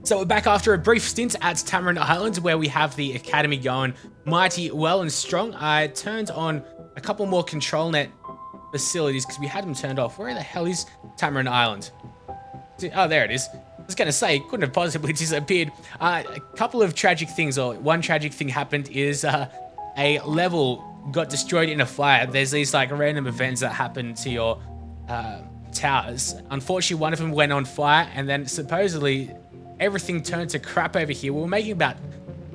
So we're back after a brief stint at Tamarind Island, where we have the academy going mighty well and strong. I turned on a couple more control net facilities because we had them turned off. Where the hell is Tamarind Island? Oh, there it is. I was going to say, it couldn't have possibly disappeared. A couple of tragic things, or one tragic thing happened is a level got destroyed in a fire. There's these like random events that happen to your towers. Unfortunately, one of them went on fire, and then supposedly everything turned to crap over here. We were making about,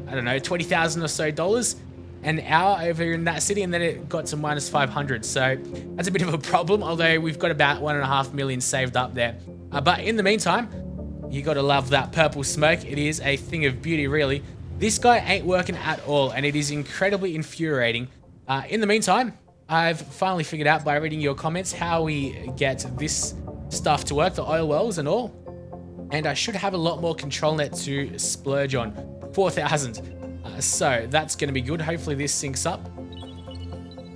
I don't know, $20,000 or so an hour over in that city, and then it got to minus 500. So that's a bit of a problem, although we've got about 1.5 million saved up there. But in the meantime, you got to love that purple smoke. It is a thing of beauty, really. This guy ain't working at all, and it is incredibly infuriating. In the meantime, I've finally figured out by reading your comments how we get this stuff to work, the oil wells and all. And I should have a lot more control net to splurge on. 4,000. So that's going to be good. Hopefully this syncs up.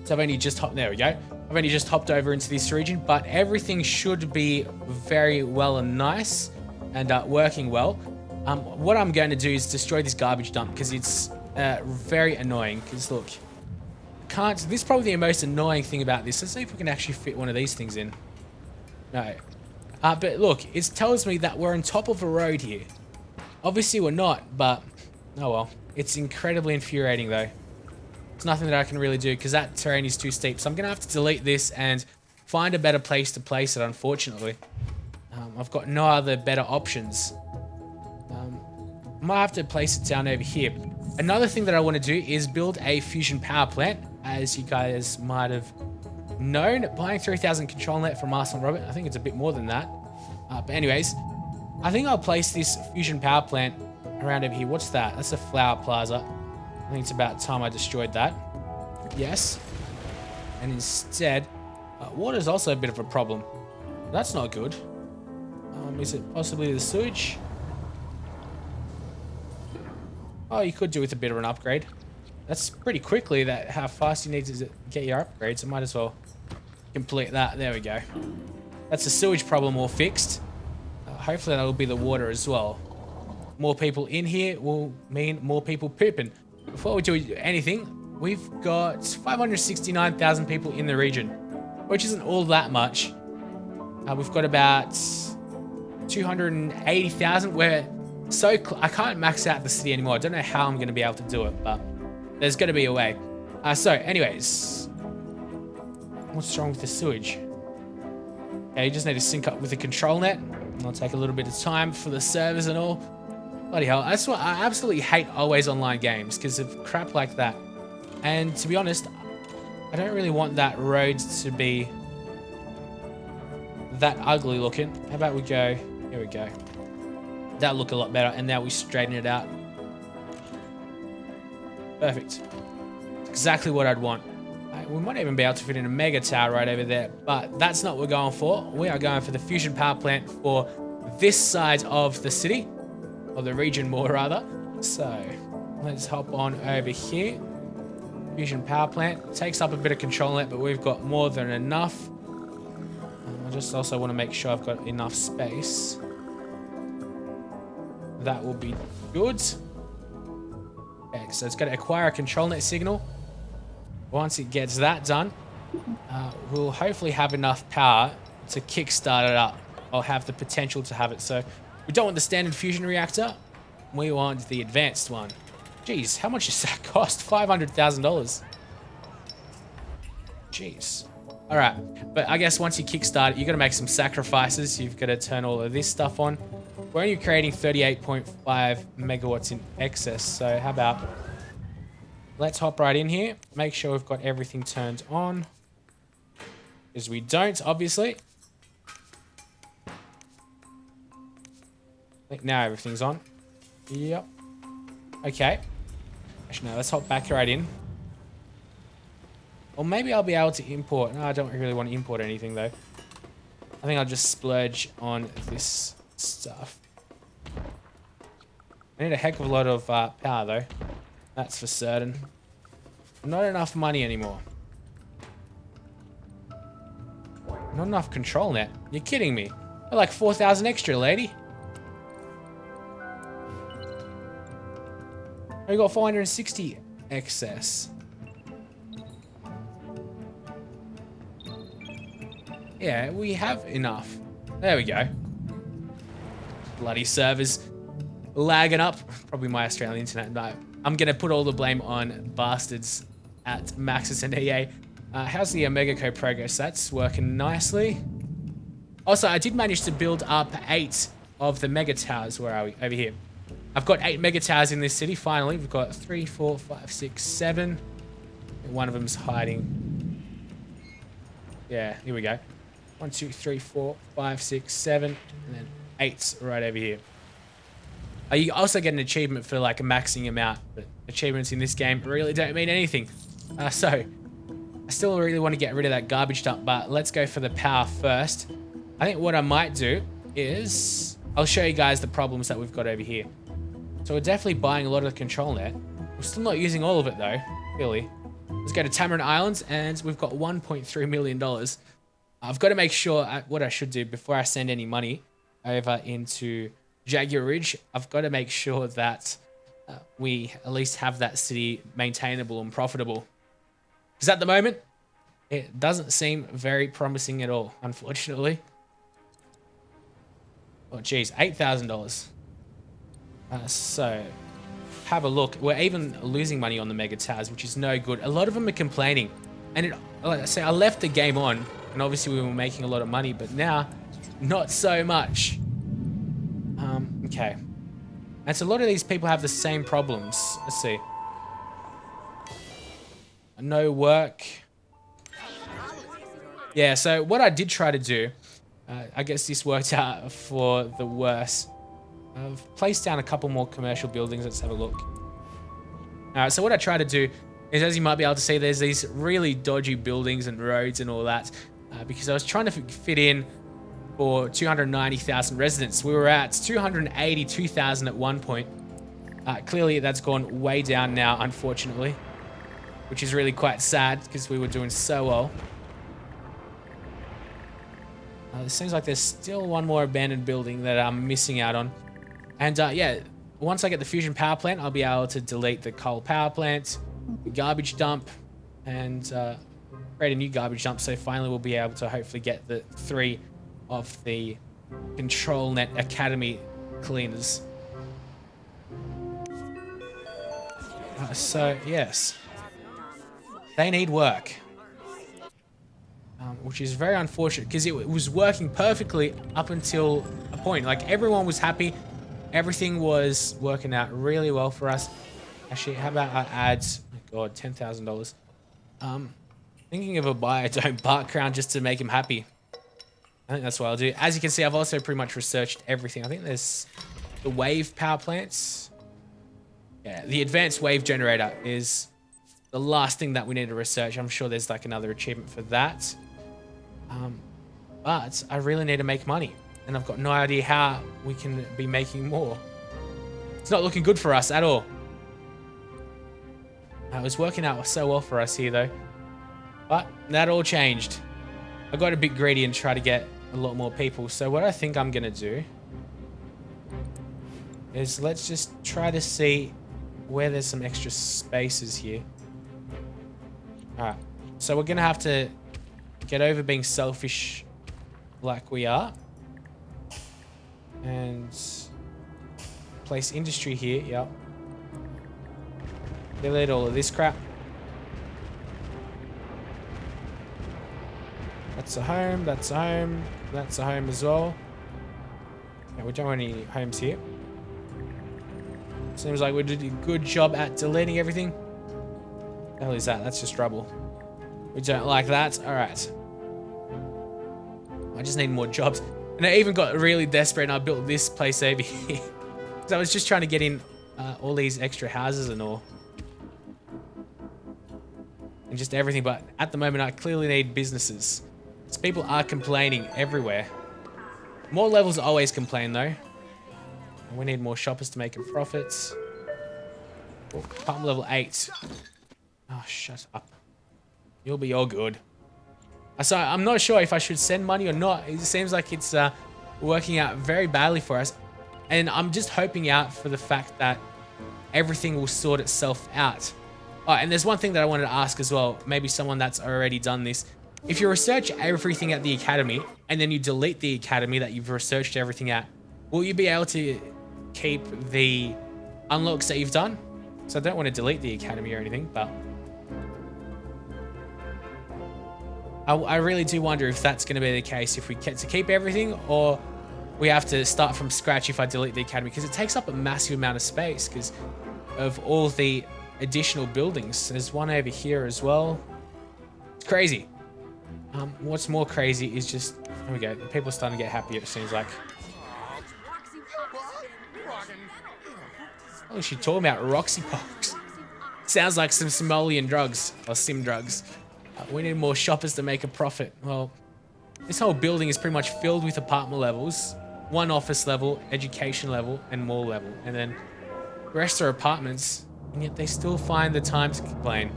So I've only just hopped, there we go. I've only just hopped over into this region, but everything should be very well and nice and working well. What I'm going to do is destroy this garbage dump because it's very annoying. Because look, this is probably the most annoying thing about this. Let's see if we can actually fit one of these things in. No. But look, it tells me that we're on top of a road here. Obviously we're not, but oh well. It's incredibly infuriating though. It's nothing that I can really do because that terrain is too steep. So I'm going to have to delete this and find a better place to place it, unfortunately. I've got no other better options. I might have to place it down over here. Another thing that I want to do is build a fusion power plant, as you guys might have known. Buying 3,000 control net from Arsenalrobert. I think it's a bit more than that. But anyways, I think I'll place this fusion power plant around over here. What's that? That's a flower plaza. I think it's about time I destroyed that. Yes. And instead, water's also a bit of a problem. That's not good. Is it possibly the sewage? Oh, you could do with a bit of an upgrade. That's pretty quickly that how fast you need to get your upgrades. I might as well complete that. There we go. That's the sewage problem all fixed. Hopefully that'll be the water as well. More people in here will mean more people pooping. Before we do anything, we've got 569,000 people in the region, which isn't all that much. We've got about 280,000. We're I can't max out the city anymore. I don't know how I'm going to be able to do it, but there's going to be a way. So anyways, what's wrong with the sewage? Okay, you just need to sync up with the control net. It'll take a little bit of time for the servers and all. Bloody hell, that's what I absolutely hate always online games because of crap like that. And to be honest, I don't really want that road to be that ugly looking. How about we go, here we go. That'll look a lot better, and now we straighten it out. Perfect. Exactly what I'd want. We might even be able to fit in a mega tower right over there, but that's not what we're going for. We are going for the fusion power plant for this side of the city, or the region more rather. So let's hop on over here. Fusion power plant takes up a bit of control net, but we've got more than enough. I just also want to make sure I've got enough space. That will be good. Okay, so it's got to acquire a control net signal. Once it gets that done, we'll hopefully have enough power to kickstart it up. I'll have the potential to have it. So we don't want the standard fusion reactor. We want the advanced one. Jeez, how much does that cost? $500,000. Jeez. All right, but I guess once you kickstart it, you've got to make some sacrifices. You've got to turn all of this stuff on. We're only creating 38.5 megawatts in excess. So how about let's hop right in here. Make sure we've got everything turned on. Because we don't, obviously. I think now everything's on. Yep. Okay. Actually, no, let's hop back right in. Or maybe I'll be able to import. No, I don't really want to import anything, though. I think I'll just splurge on this stuff. I need a heck of a lot of power, though. That's for certain. Not enough money anymore. Not enough control net. You're kidding me. We're like 4,000 extra, lady. We got 460 excess. Yeah, we have enough. There we go. Bloody servers lagging up. Probably my Australian internet. No, I'm going to put all the blame on bastards at Maxis and EA. How's the Omega Code progress? That's working nicely. Also, I did manage to build up 8 of the mega towers. Where are we? Over here. I've got 8 mega towers in this city. Finally, we've got 3, 4, 5, 6, 7. One of them's hiding. Yeah, here we go. 1, 2, 3, 4, 5, 6, 7, and then 8's right over here. You also get an achievement for like maxing them out, but achievements in this game really don't mean anything. So, I still really want to get rid of that garbage dump, but let's go for the power first. I think what I might do is, I'll show you guys the problems that we've got over here. So we're definitely buying a lot of the control net. We're still not using all of it though, really. Let's go to Tamarind Island, and we've got $1.3 million. I've got to make sure, what I should do before I send any money over into Jaguar Ridge, I've got to make sure that we at least have that city maintainable and profitable. Because at the moment, it doesn't seem very promising at all, unfortunately. Oh, geez, $8,000. So, have a look. We're even losing money on the mega towers, which is no good. A lot of them are complaining. And like I say, I left the game on, and obviously we were making a lot of money, but now, not so much. Okay. And so a lot of these people have the same problems. Let's see. No work. Yeah, so what I did try to do, I guess this worked out for the worse. I've placed down a couple more commercial buildings. Let's have a look. Alright, so what I try to do is, as you might be able to see, there's these really dodgy buildings and roads and all that. Because I was trying to fit in for 290,000 residents. We were at 282,000 at one point. Clearly, that's gone way down now, unfortunately. Which is really quite sad, because we were doing so well. It seems like there's still one more abandoned building that I'm missing out on. And yeah, once I get the fusion power plant, I'll be able to delete the coal power plant, the garbage dump, and create a new garbage dump. So finally we'll be able to hopefully get the 3 of the Control Net Academy cleaners. So yes, they need work. Which is very unfortunate, because it was working perfectly up until a point. Like, everyone was happy. Everything was working out really well for us. Actually, how about our ads? Oh my God, $10,000. Thinking of a buy a don't bark crown just to make him happy. I think that's what I'll do. As you can see, I've also pretty much researched everything. I think there's the wave power plants. Yeah, the advanced wave generator is the last thing that we need to research. I'm sure there's like another achievement for that. But I really need to make money, and I've got no idea how we can be making more. It's not looking good for us at all. It was working out so well for us here though, but that all changed. I got a bit greedy and tried to get a lot more people. So what I think I'm gonna do is, let's just try to see where there's some extra spaces here. Alright, so we're gonna have to get over being selfish like we are, and place industry here. Yep. Delete all of this crap. That's a home, that's a home, that's a home as well. Okay, we don't want any homes here. Seems like we did a good job at deleting everything. What the hell is that? That's just rubble. We don't like that. Alright. I just need more jobs. And I even got really desperate and I built this place over here. Because I was just trying to get in all these extra houses and all. And just everything. But at the moment, I clearly need businesses. Because people are complaining everywhere. More levels always complain though. And we need more shoppers to make a profit. Oh, pump level 8. Oh, shut up. You'll be all good. So I'm not sure if I should send money or not. It seems like it's working out very badly for us. And I'm just hoping out for the fact that everything will sort itself out. Oh, and there's one thing that I wanted to ask as well. Maybe someone that's already done this. If you research everything at the academy and then you delete the academy that you've researched everything at, will you be able to keep the unlocks that you've done? So I don't want to delete the academy or anything, but I really do wonder if that's going to be the case, if we get to keep everything or we have to start from scratch if I delete the academy, because it takes up a massive amount of space because of all the additional buildings. There's one over here as well. It's crazy. What's more crazy is just, there we go, people are starting to get happier, it seems like. What is she talking about? Roxy Pox. Sounds like some Somalian drugs, or Sim drugs. We need more shoppers to make a profit. Well, this whole building is pretty much filled with apartment levels. One office level, education level, and mall level. And then the rest are apartments, and yet they still find the time to complain.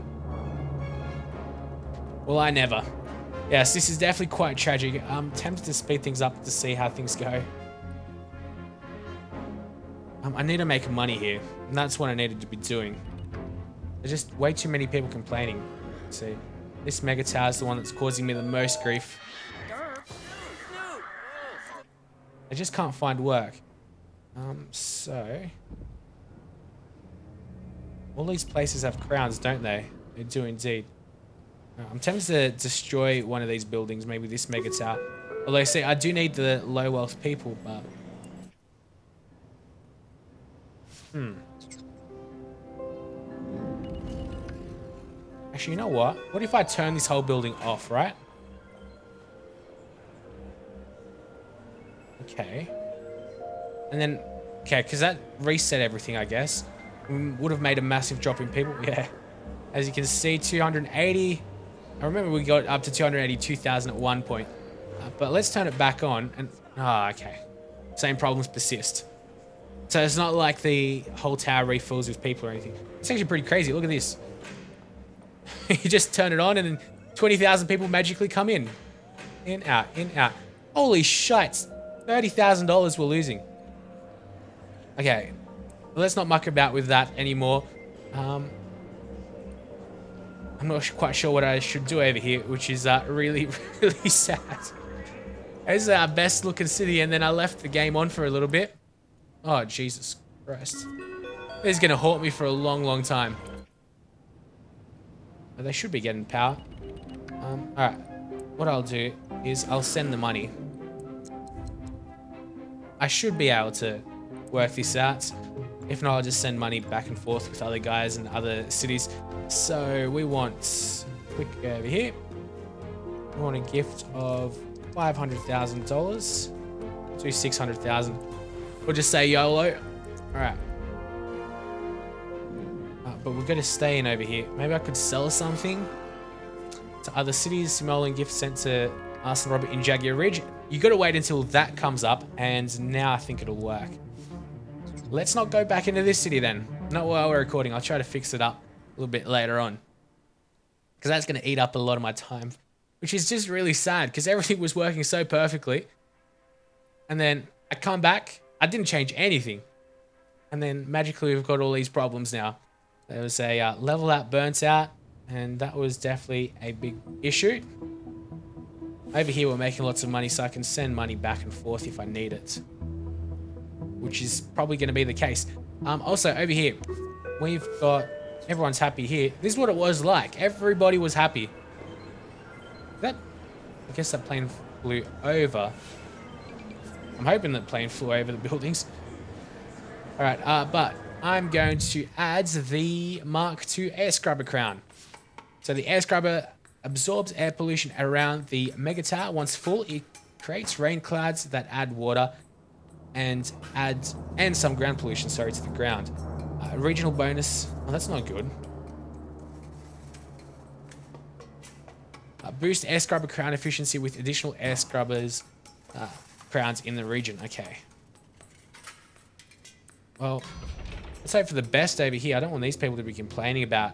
Well, I never. Yes, this is definitely quite tragic. I'm tempted to speed things up to see how things go. I need to make money here, and that's what I needed to be doing. There's just way too many people complaining. Let's see, this mega tower is the one that's causing me the most grief. I just can't find work. So all these places have crowns, don't they? They do indeed. I'm tempted to destroy one of these buildings, maybe this mega tower. Although, see, I do need the low wealth people, but actually, you know what? What if I turn this whole building off, right? Okay. And then, okay, because that reset everything, I guess. Would have made a massive drop in people. Yeah. As you can see, 280. I remember we got up to 282,000 at one point. But let's turn it back on. And okay. Same problems persist. So it's not like the whole tower refills with people or anything. It's actually pretty crazy. Look at this. You just turn it on and then 20,000 people magically come in. In, out, in, out. Holy shit. $30,000 we're losing. Okay. Well, let's not muck about with that anymore. I'm not quite sure what I should do over here, which is really, really sad. It's our best looking city, and then I left the game on for a little bit. Oh, Jesus Christ. This is going to haunt me for a long, long time. But they should be getting power. Alright. What I'll do is I'll send the money. I should be able to work this out. If not, I'll just send money back and forth with other guys and other cities. So we want, click over here. We want a gift of $500,000 to 600,000. We'll just say YOLO. All right. But we've got to stay in over here. Maybe I could sell something to other cities. Simoleon gift sent to Arsenalrobert in Jaguar Ridge. You got to wait until that comes up, and now I think it'll work. Let's not go back into this city then. Not while we're recording. I'll try to fix it up a little bit later on, because that's going to eat up a lot of my time, which is just really sad because everything was working so perfectly. And then I come back. I didn't change anything. And then magically we've got all these problems now. There was a level that burnt out, and that was definitely a big issue. Over here we're making lots of money, so I can send money back and forth if I need it, which is probably going to be the case. Also over here, we've got, everyone's happy here. This is what it was like. Everybody was happy. I guess that plane flew over. I'm hoping that plane flew over the buildings. All right, but I'm going to add the Mark II air scrubber crown. So the air scrubber absorbs air pollution around the mega tower. Once full, it creates rain clouds that add water and some ground pollution, to the ground. Regional bonus. Oh, that's not good. Boost air scrubber crown efficiency with additional air scrubbers crowns in the region. Okay. Well, let's hope for the best over here. I don't want these people to be complaining about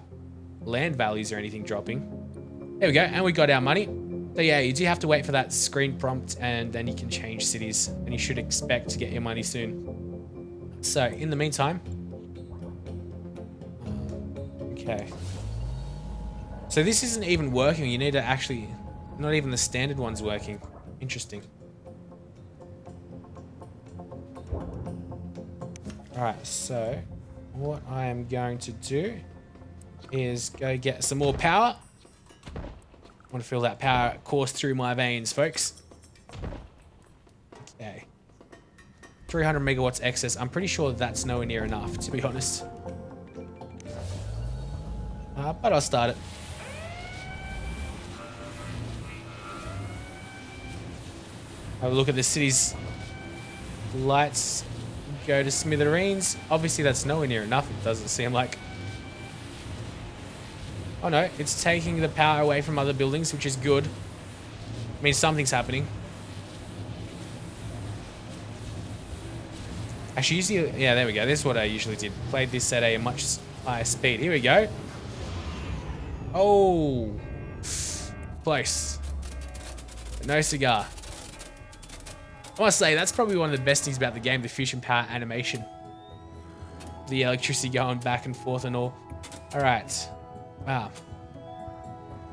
land values or anything dropping. There we go, and we got our money. So yeah, you do have to wait for that screen prompt, and then you can change cities, and you should expect to get your money soon. So in the meantime, Okay. So this isn't even working. You need to actually... Not even the standard one's working. Interesting. Alright, so... What I am going to do is go get some more power. I want to feel that power course through my veins, folks. Okay. 300 megawatts excess. I'm pretty sure that's nowhere near enough, to be honest. But I'll start it. Have a look at the city's lights go to smithereens. Obviously, that's nowhere near enough, it doesn't seem like. Oh no, it's taking the power away from other buildings, which is good. I mean, something's happening. Actually, usually, yeah, there we go. This is what I usually did. Played this at a much higher speed. Here we go. Oh, close. But no cigar. I must say, that's probably one of the best things about the game, the fusion power animation. The electricity going back and forth and all. All right. Wow.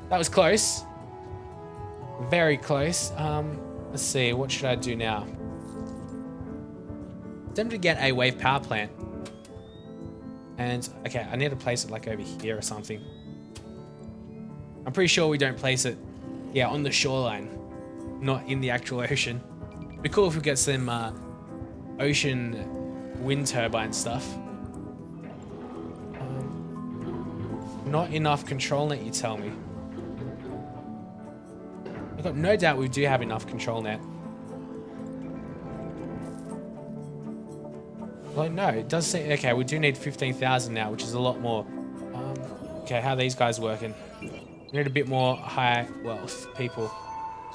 That was close. Very close. Let's see. What should I do now? Attempt to get a wave power plant. And, okay, I need to place it like over here or something. I'm pretty sure we don't place it, yeah, on the shoreline. Not in the actual ocean. It'd be cool if we get some ocean wind turbine stuff. Not enough control net, you tell me. I've got no doubt we do have enough control net. Well, no, it does say... Okay, we do need 15,000 now, which is a lot more. Okay, how are these guys working? We need a bit more high wealth people.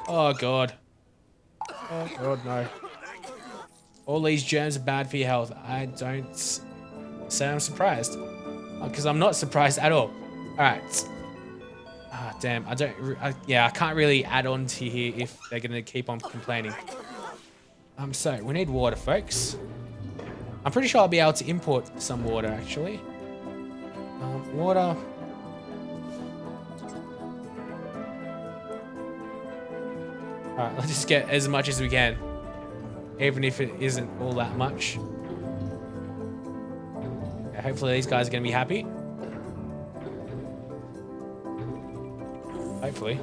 Oh, God. Oh, God, no. All these germs are bad for your health. I don't say I'm surprised. Because I'm not surprised at all. Alright. Ah, damn. I can't really add on to here if they're going to keep on complaining. So, we need water, folks. I'm pretty sure I'll be able to import some water, actually. Water. Alright, let's just get as much as we can. Even if it isn't all that much. Okay, hopefully these guys are going to be happy. Hopefully.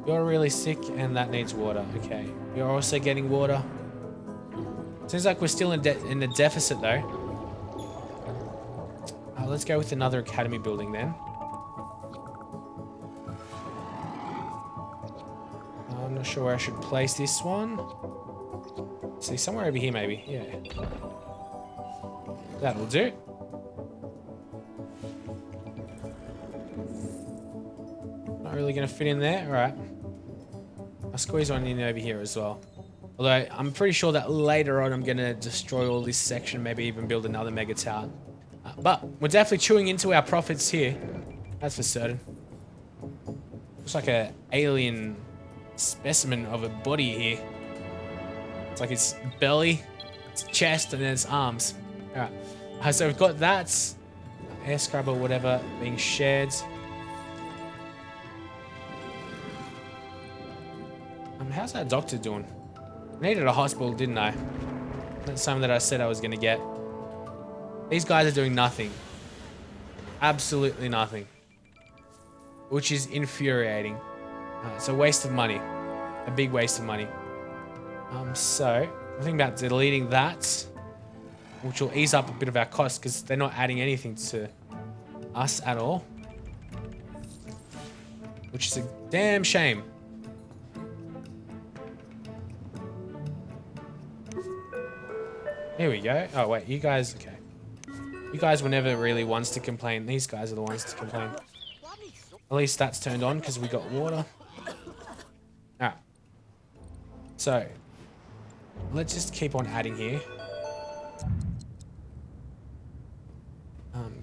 You're really sick and that needs water. Okay. You're also getting water. Seems like we're still in the deficit though. Let's go with another academy building then. I'm not sure where I should place this one. Let's see, somewhere over here maybe. Yeah. That'll do. Not really going to fit in there. All right. I'll squeeze one in over here as well. Although I'm pretty sure that later on I'm going to destroy all this section, maybe even build another mega tower. But we're definitely chewing into our profits here. That's for certain. Looks like an alien specimen of a body here. It's like its belly, its chest, and then its arms. All right. So we've got that. Air scrub or whatever being shared. How's that doctor doing? I needed a hospital, didn't I? That's something that I said I was going to get. These guys are doing nothing. Absolutely nothing. Which is infuriating. It's a waste of money. A big waste of money. So, I'm thinking about deleting that. Which will ease up a bit of our costs because they're not adding anything to us at all. Which is a damn shame. Here we go. Oh, wait. You guys... Okay. You guys were never really ones to complain. These guys are the ones to complain. At least that's turned on because we got water. Alright. So. Let's just keep on adding here.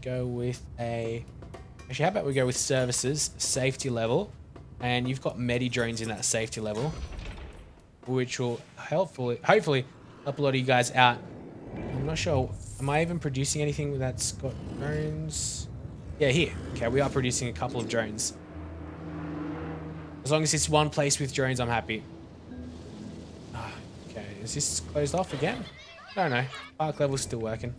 Go with a... Actually, how about we go with services, safety level. And you've got medi drones in that safety level. Which will hopefully help a lot of you guys out. I'm not sure Am I even producing anything that's got drones? Yeah, here. Okay, we are producing a couple of drones. As long as it's one place with drones, I'm happy. Okay, is this closed off again? I don't know. Park level's still working.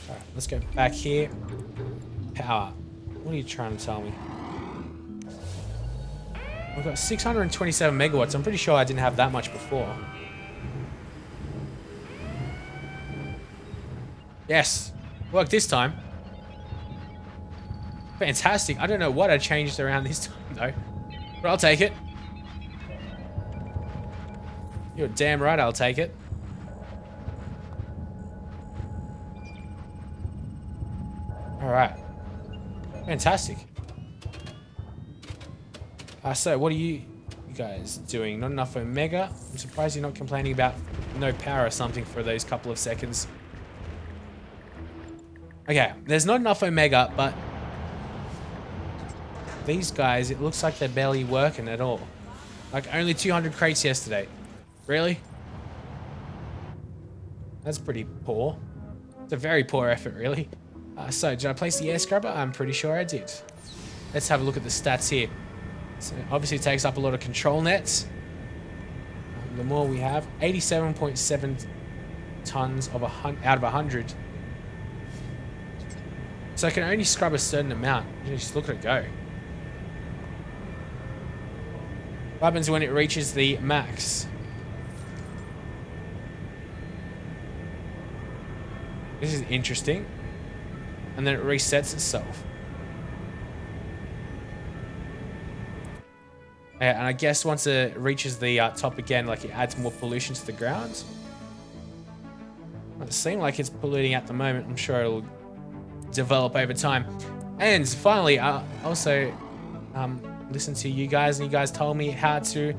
Alright, let's go back here. Power. What are you trying to tell me? We've got 627 megawatts. I'm pretty sure I didn't have that much before. Yes. Worked this time. Fantastic. I don't know what I changed around this time, though. But I'll take it. You're damn right I'll take it. Alright. Fantastic. So, what are you guys doing? Not enough Omega? I'm surprised you're not complaining about no power or something for those couple of seconds. Okay, there's not enough Omega, but these guys, it looks like they're barely working at all. Like, only 200 crates yesterday. Really? That's pretty poor. It's a very poor effort, really. So, did I place the air scrubber? I'm pretty sure I did. Let's have a look at the stats here. So, obviously, it takes up a lot of control nets. The more we have, 87.7 tons of out of 100. So, I can only scrub a certain amount. Just look at it go. What happens when it reaches the max? This is interesting. And then it resets itself. Yeah, and I guess once it reaches the top again, like it adds more pollution to the ground. It seems like it's polluting at the moment. I'm sure it'll develop over time. And finally, I also listened to you guys, and you guys told me how to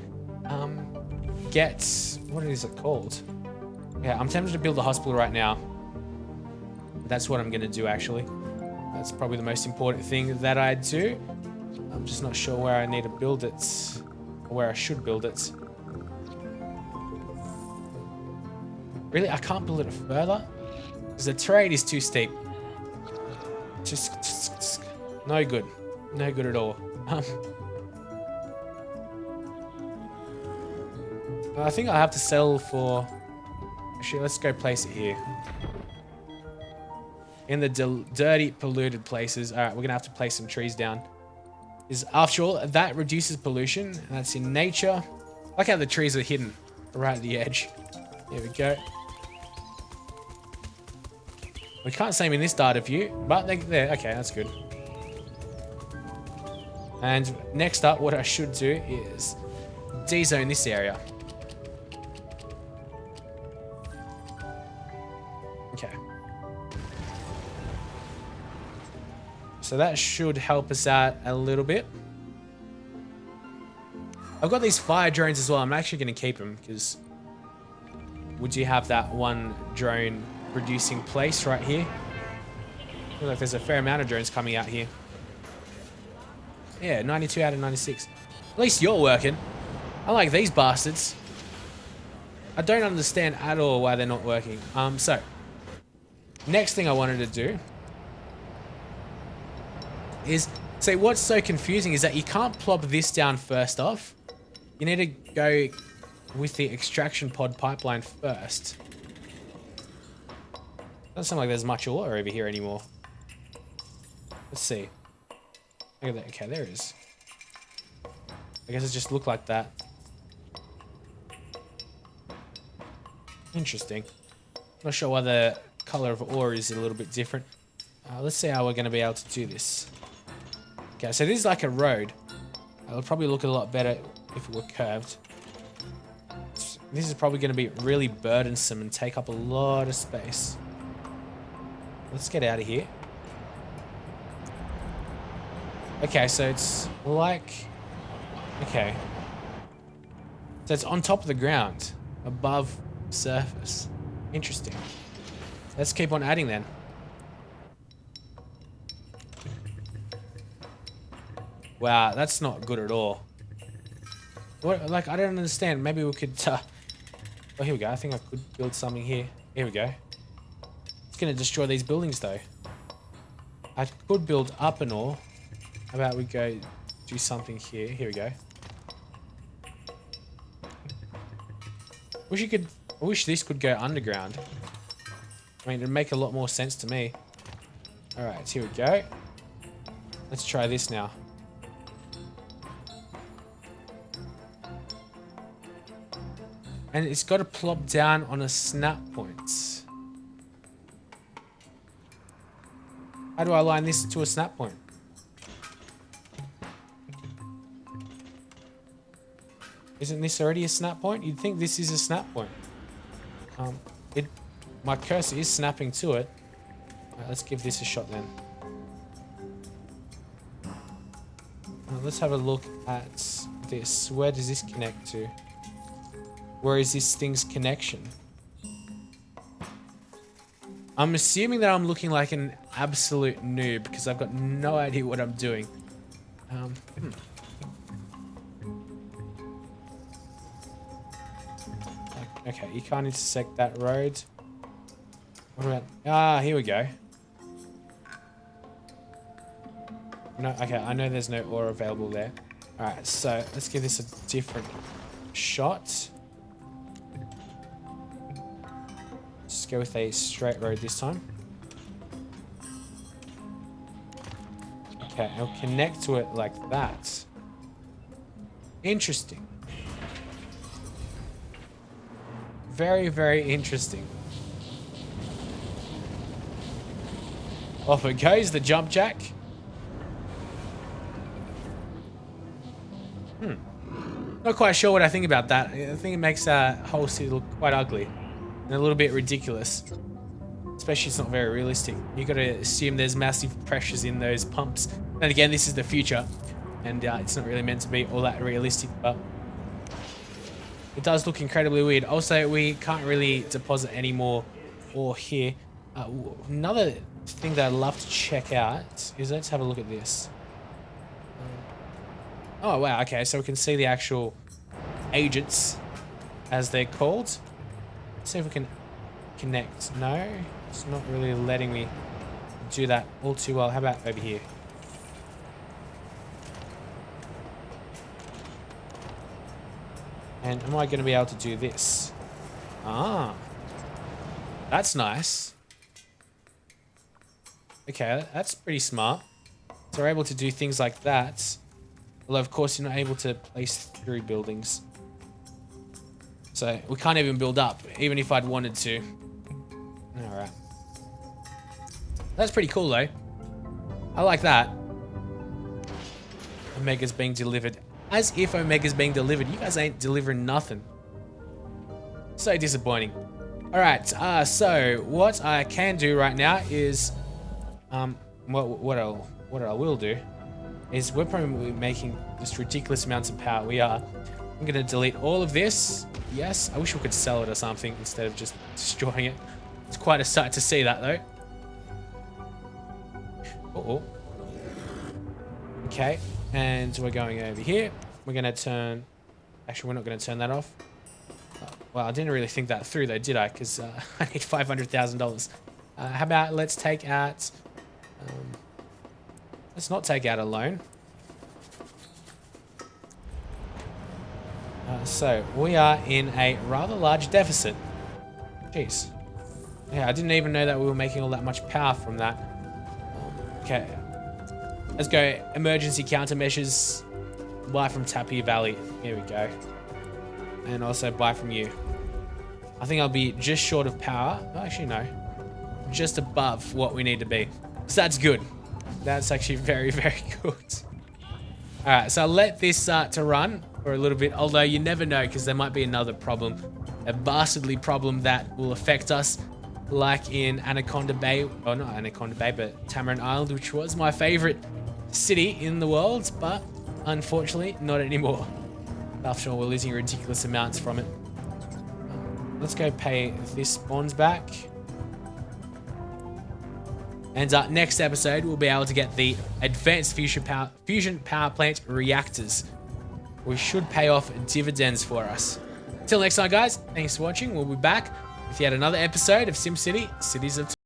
get, what is it called? Yeah, I'm tempted to build a hospital right now. That's what I'm going to do, actually. That's probably the most important thing that I do. I'm just not sure where I need to build it, or where I should build it. Really, I can't build it further? Because the terrain is too steep. Just no good. No good at all. I think I'll have to settle for... Actually, let's go place it here. In the dirty, polluted places. All right, we're going to have to place some trees down. After all, that reduces pollution. And that's in nature. I like how the trees are hidden right at the edge. Here we go. We can't see them in this data view, but they're okay, that's good. And next up, what I should do is D-zone this area. Okay. So that should help us out a little bit. I've got these fire drones as well. I'm actually going to keep them because would you have that one drone producing place right here? I feel like there's a fair amount of drones coming out here. Yeah, 92 out of 96. At least you're working. Unlike these bastards. I don't understand at all why they're not working. So, next thing I wanted to do is, see, what's so confusing is that you can't plop this down first off. You need to go with the extraction pod pipeline first. Doesn't sound like there's much ore over here anymore. Let's see. Look at that. Okay, there is. I guess it just looked like that. Interesting. Not sure why the color of ore is a little bit different. Let's see how we're going to be able to do this. Okay, so this is like a road. It would probably look a lot better if it were curved. This is probably going to be really burdensome and take up a lot of space. Let's get out of here. Okay, so it's like... Okay. So it's on top of the ground, above surface. Interesting. Let's keep on adding then. Wow, that's not good at all. What? Like, I don't understand. Maybe we could... oh, here we go. I think I could build something here. Here we go. It's going to destroy these buildings, though. I could build up and all. How about we go do something here? Here we go. I wish this could go underground. I mean, it'd make a lot more sense to me. Alright, here we go. Let's try this now. And it's got to plop down on a snap point. How do I align this to a snap point? Isn't this already a snap point? You'd think this is a snap point. My cursor is snapping to it. Right, let's give this a shot then. Let's have a look at this. Where does this connect to? Where is this thing's connection? I'm assuming that I'm looking like an absolute noob because I've got no idea what I'm doing. Okay, you can't intersect that road. What about... Ah, here we go. No, okay, I know there's no ore available there. Alright, so let's give this a different shot. Just go with a straight road this time. Okay, I'll connect to it like that. Interesting. Very, very interesting. Off it goes, the jump jack. Not quite sure what I think about that. I think it makes that whole city look quite ugly. And a little bit ridiculous. Especially it's not very realistic. You gotta assume there's massive pressures in those pumps. And again, this is the future. And it's not really meant to be all that realistic, but it does look incredibly weird. Also, we can't really deposit any more ore here. Another thing that I'd love to check out is, let's have a look at this. Oh, wow. Okay, so we can see the actual agents, as they're called. Let's see if we can connect. No, it's not really letting me do that all too well. How about over here? And am I going to be able to do this? Ah, that's nice. Okay, that's pretty smart. So we're able to do things like that. Although, of course, you're not able to place through buildings. So we can't even build up, even if I'd wanted to. Alright. That's pretty cool, though. I like that. Omega's being delivered. As if Omega's being delivered. You guys ain't delivering nothing. So disappointing. Alright, so what I can do right now is... what I will do is we're probably making just ridiculous amounts of power. We are. I'm going to delete all of this. Yes, I wish we could sell it or something instead of just destroying it. It's quite a sight to see that, though. Uh-oh. Okay, and we're going over here. We're going to turn... Actually, we're not going to turn that off. Well, I didn't really think that through, though, did I? Because I need $500,000. How about let's take out... let's not take out a loan. So, we are in a rather large deficit. Jeez. Yeah, I didn't even know that we were making all that much power from that. Okay. Let's go. Emergency countermeasures. Buy from Tapir Valley. Here we go. And also buy from you. I think I'll be just short of power. Oh, actually, no. Just above what we need to be. So that's good. That's actually very, very good. Alright, so I'll let this start to run for a little bit. Although you never know, because there might be another problem. A bastardly problem that will affect us. Like in Anaconda Bay. Oh, not Anaconda Bay, but Tamarind Island, which was my favorite city in the world. But unfortunately, not anymore. After all, we're losing ridiculous amounts from it. Let's go pay this bonds back. And next episode, we'll be able to get the advanced fusion power plant reactors, which should pay off dividends for us. Till next time, guys, thanks for watching. We'll be back with yet another episode of SimCity, Cities of